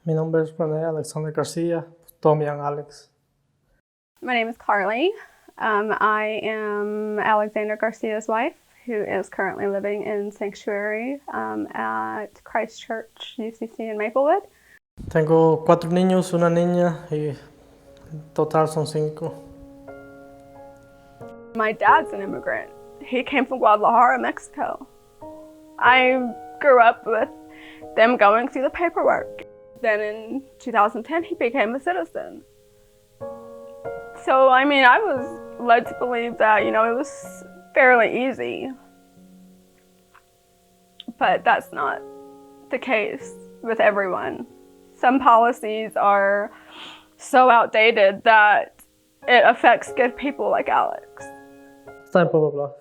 Mi nombre es René Alexander Garcia. Todos me llaman Alex. My name is Carly. I am Alexander Garcia's wife, who is currently living in Sanctuary at Christ Church, UCC in Maplewood. Tengo 4 niños, una niña y en total son 5. My dad's an immigrant. He came from Guadalajara, Mexico. I grew up with them going through the paperwork. Then in 2010, he became a citizen. So, I mean, I was led to believe that, it was fairly easy. But that's not the case with everyone. Some policies are so outdated that it affects good people like Alex. Estaba en Pueblo Bluff.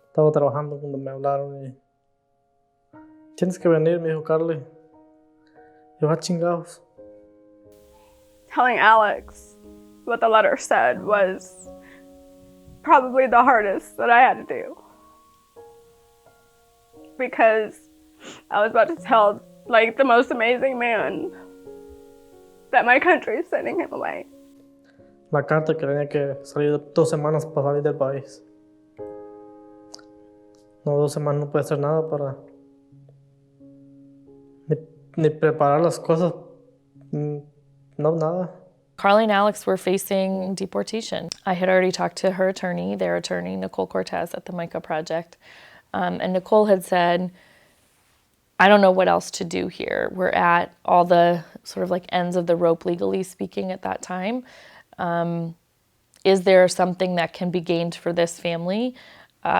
Estaba trabajando cuando me hablaron y tienes que venir, me dijo Carly. Yo, chingados. Telling Alex what the letter said was probably the hardest that I had to do. Because I was about to tell, the most amazing man that my country is sending him away. La carta que tenía que salir 2 semanas para salir del país. No, 2 semanas no puede hacer nada para ni preparar las cosas. No, nada. Carly and Alex were facing deportation. I had already talked to her attorney, their attorney, Nicole Cortez at the MICA Project. And Nicole had said, I don't know what else to do here. We're at all the sort of ends of the rope, legally speaking, at that time. Is there something that can be gained for this family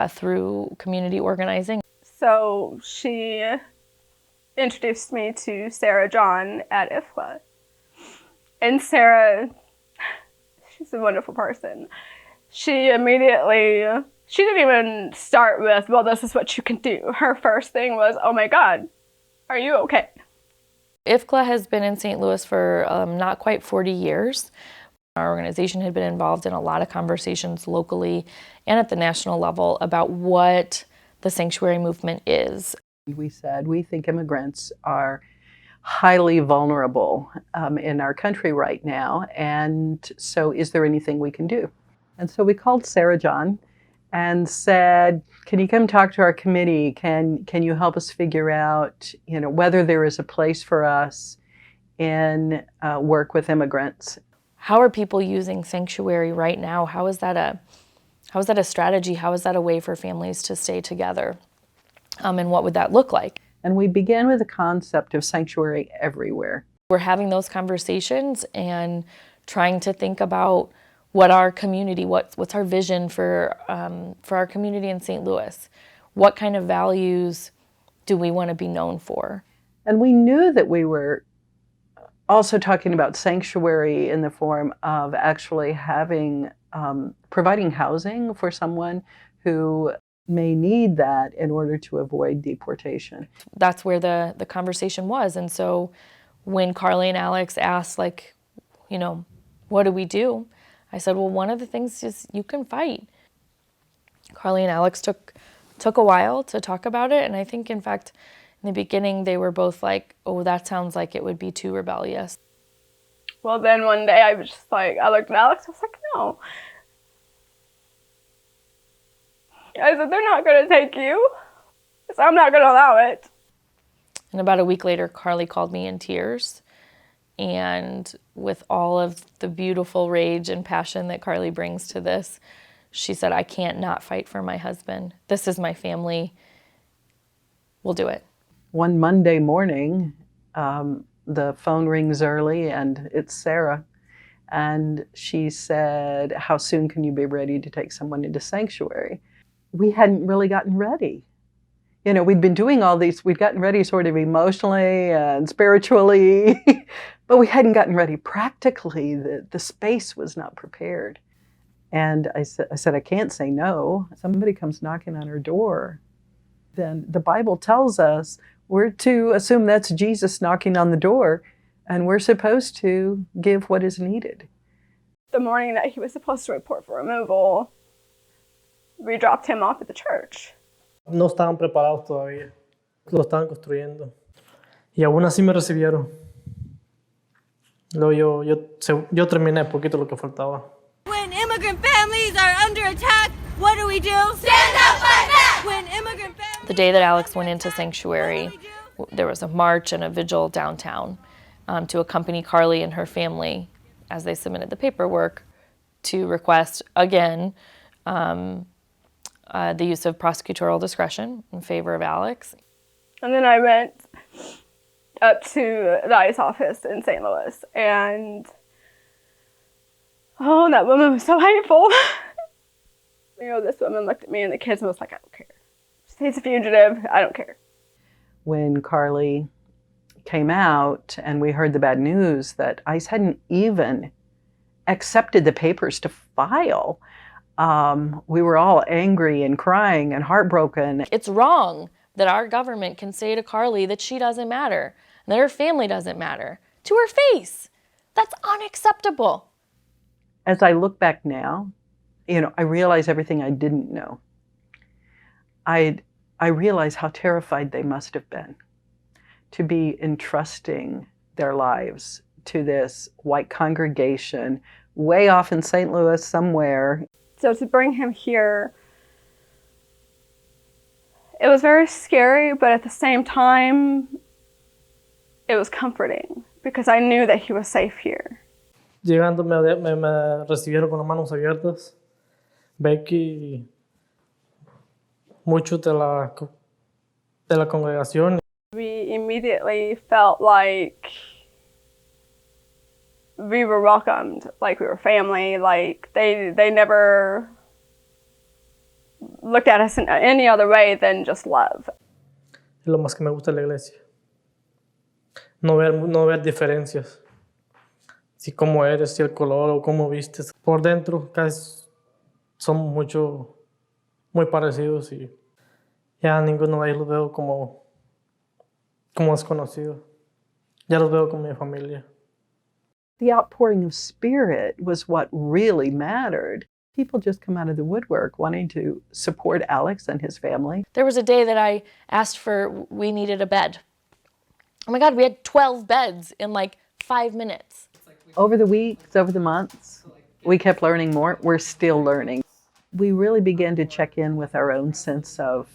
through community organizing? So she introduced me to Sarah John at IFLA. And Sarah, she's a wonderful person. She didn't even start with, well, this is what you can do. Her first thing was, oh my God, are you okay? IFCLA has been in St. Louis for not quite 40 years. Our organization had been involved in a lot of conversations locally and at the national level about what the sanctuary movement is. We said, we think immigrants are highly vulnerable in our country right now, and so is there anything we can do? And so we called Sarah John and said, can you come talk to our committee? Can you help us figure out, whether there is a place for us in work with immigrants? How are people using sanctuary right now? How is that a strategy? How is that a way for families to stay together? And what would that look like? And we began with the concept of sanctuary everywhere. We're having those conversations and trying to think about what our community, what's our vision for our community in St. Louis? What kind of values do we want to be known for? And we knew that we were also talking about sanctuary in the form of actually having, providing housing for someone who may need that in order to avoid deportation. That's where the conversation was. And so when Carly and Alex asked, what do we do? I said, well, one of the things is you can fight. Carly and Alex took a while to talk about it. And I think, in fact, in the beginning, they were both like, oh, that sounds like it would be too rebellious. Well, then one day I was just I looked at Alex, I was like, no. I said, they're not going to take you, so I'm not going to allow it. And about a week later, Carly called me in tears. And with all of the beautiful rage and passion that Carly brings to this, she said, I can't not fight for my husband. This is my family. We'll do it. One Monday morning, the phone rings early, and it's Sarah. And she said, how soon can you be ready to take someone into sanctuary? We hadn't really gotten ready. We'd been doing all these, we'd gotten ready sort of emotionally and spiritually, but we hadn't gotten ready practically. The space was not prepared. And I said, I can't say no. Somebody comes knocking on our door. Then the Bible tells us we're to assume that's Jesus knocking on the door, and we're supposed to give what is needed. The morning that he was supposed to report for removal, we dropped him off at the church. No estaban preparados todavía. Lo estaban construyendo. Y aún así me recibieron. Luego yo terminé poquito lo que faltaba. When immigrant families are under attack, what do? Stand up, fight back! When immigrant families... The day that Alex went into sanctuary, there was a march and a vigil downtown to accompany Carly and her family as they submitted the paperwork to request, again, the use of prosecutorial discretion in favor of Alex. And then I went up to the ICE office in St. Louis, and oh, that woman was so hateful. You know, this woman looked at me and the kids and was like, I don't care. He's a fugitive, I don't care. When Carly came out and we heard the bad news that ICE hadn't even accepted the papers to file, we were all angry and crying and heartbroken. It's wrong that our government can say to Carly that she doesn't matter, and that her family doesn't matter, to her face. That's unacceptable. As I look back now, you know, I realize everything I didn't know. I realize how terrified they must have been to be entrusting their lives to this white congregation way off in St. Louis somewhere. So to bring him here, it was very scary, but at the same time, it was comforting because I knew that he was safe here. Llegando me recibieron con las manos abiertas. Becky, muchos de la congregación. We immediately felt like we were welcomed, like we were family, like they never looked at us in any other way than just love. Es lo más que me gusta de la iglesia. No ver diferencias. Si cómo eres, si el color o cómo vistes. Por dentro casi somos muy parecidos y ya ninguno de ellos los veo como desconocidos. Ya los veo como mi familia. The outpouring of spirit was what really mattered. People just come out of the woodwork wanting to support Alex and his family. There was a day that I asked we needed a bed. Oh my God, we had 12 beds in like 5 minutes. Over the weeks, over the months, we kept learning more. We're still learning. We really began to check in with our own sense of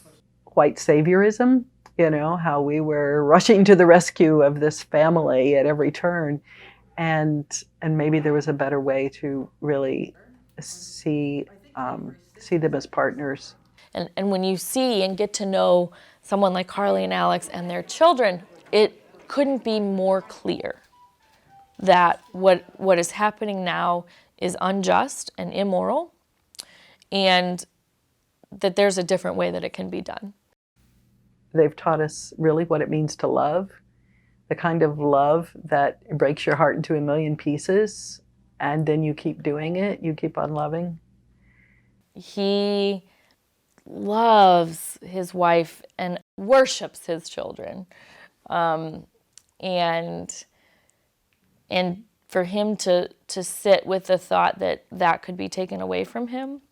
white saviorism, you know, how we were rushing to the rescue of this family at every turn. And maybe there was a better way to really see them as partners. And when you see and get to know someone like Carly and Alex and their children, it couldn't be more clear that what is happening now is unjust and immoral, and that there's a different way that it can be done. They've taught us really what it means to love, the kind of love that breaks your heart into a million pieces, and then you keep doing it, you keep on loving. He loves his wife and worships his children. And for him to sit with the thought that could be taken away from him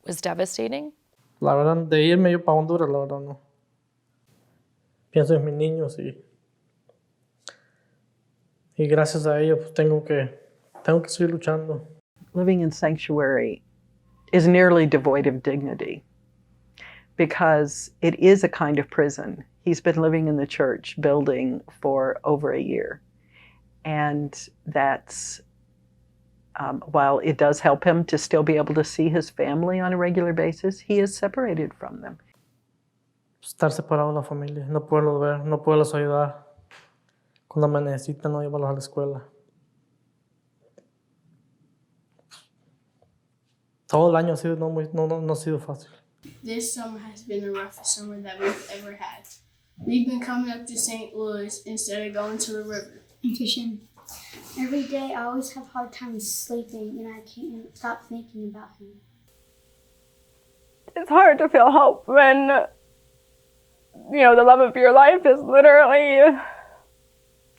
was devastating. La verdad, de irme yo para Honduras, la verdad no. Pienso en mis niños y gracias a ellos pues, tengo que seguir luchando. Living in sanctuary is nearly devoid of dignity because it is a kind of prison. He's been living in the church building for over a year. And that's, while it does help him to still be able to see his family on a regular basis, he is separated from them. Estar separado de la familia, no poderlos ver, no poderlos ayudar. Cuando me necesitan, no llevarlos a la escuela. Todo el año no ha sido fácil. This summer has been the roughest summer that we've ever had. We've been coming up to St. Louis instead of going to the river. And fishing. Every day I always have hard time sleeping and I can't stop thinking about him. It's hard to feel hope when, you know, the love of your life is literally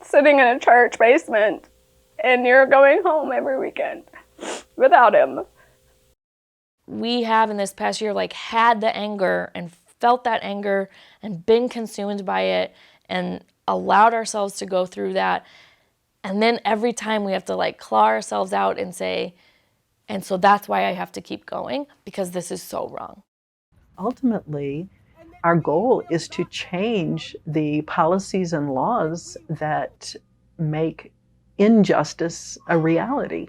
sitting in a church basement and you're going home every weekend without him. We have in this past year had the anger and felt that anger and been consumed by it and allowed ourselves to go through that. And then every time we have to like claw ourselves out and say, and so that's why I have to keep going, because this is so wrong. Ultimately, our goal is to change the policies and laws that make injustice a reality.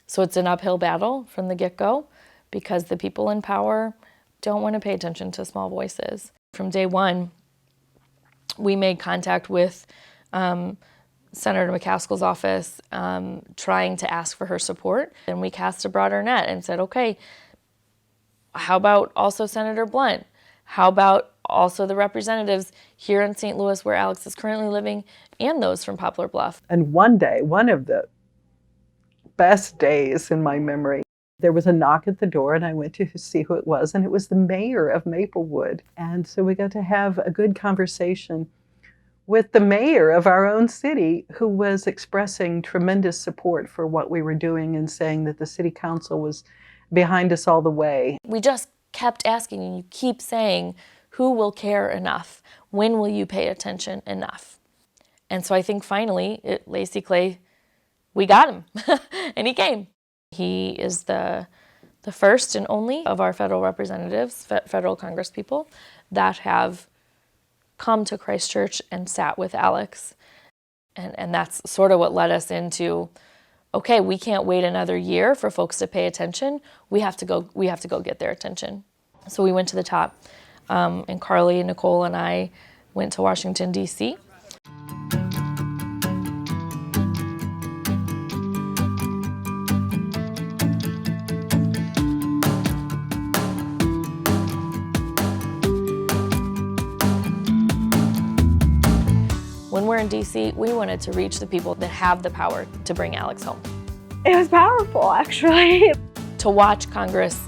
So it's an uphill battle from the get-go because the people in power don't want to pay attention to small voices. From day one, we made contact with Senator McCaskill's office, trying to ask for her support. And we cast a broader net and said, okay, how about also Senator Blunt? How about also the representatives here in St. Louis where Alex is currently living and those from Poplar Bluff? And one day, one of the best days in my memory, there was a knock at the door and I went to see who it was, and it was the mayor of Maplewood. And so we got to have a good conversation with the mayor of our own city, who was expressing tremendous support for what we were doing and saying that the city council was behind us all the way. We just kept asking, and you keep saying, who will care enough? When will you pay attention enough? And so I think finally, Lacey Clay, we got him, and he came. He is the first and only of our federal representatives, federal congresspeople, that have come to Christchurch and sat with Alex. And that's sort of what led us into, okay, we can't wait another year for folks to pay attention. We have to go get their attention. So we went to the top, and Carly, Nicole, and I went to Washington, D.C. When we're in D.C., we wanted to reach the people that have the power to bring Alex home. It was powerful, actually. To watch Congress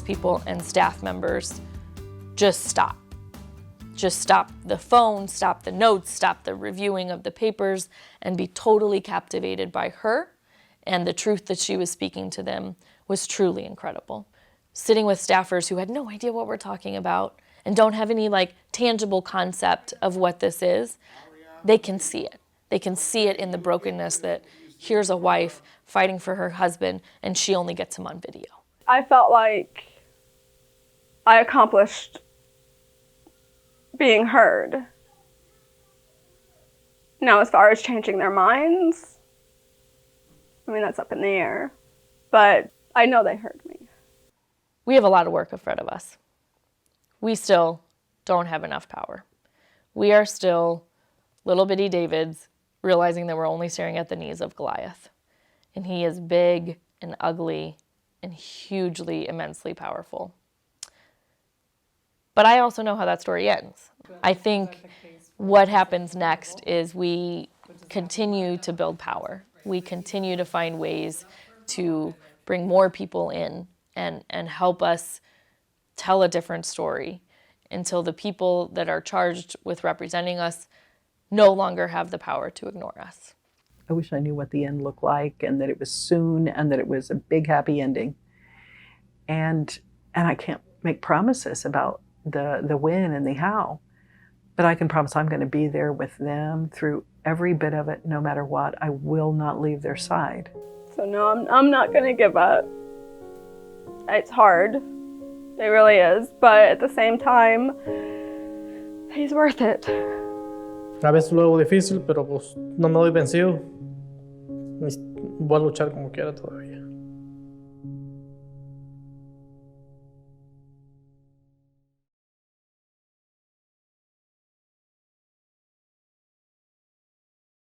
people and staff members just stop. Just stop the phone, stop the notes, stop the reviewing of the papers, and be totally captivated by her and the truth that she was speaking to them was truly incredible. Sitting with staffers who had no idea what we're talking about and don't have any like tangible concept of what this is, they can see it. They can see it in the brokenness that here's a wife fighting for her husband and she only gets him on video. I felt like I accomplished being heard. Now, as far as changing their minds, I mean, that's up in the air. But I know they heard me. We have a lot of work ahead of us. We still don't have enough power. We are still little bitty Davids realizing that we're only staring at the knees of Goliath. And he is big and ugly and hugely, immensely powerful. But I also know how that story ends. I think what happens next is we continue to build power. We continue to find ways to bring more people in and help us tell a different story until the people that are charged with representing us no longer have the power to ignore us. I wish I knew what the end looked like and that it was soon and that it was a big happy ending. And I can't make promises about the when and the how, but I can promise I'm going to be there with them through every bit of it, no matter what. I will not leave their side. So no, I'm not going to give up. It's hard. It really is. But at the same time, he's worth it. A veces lo hago difícil, pero pues no me doy vencido. Voy a luchar como quiera todavía.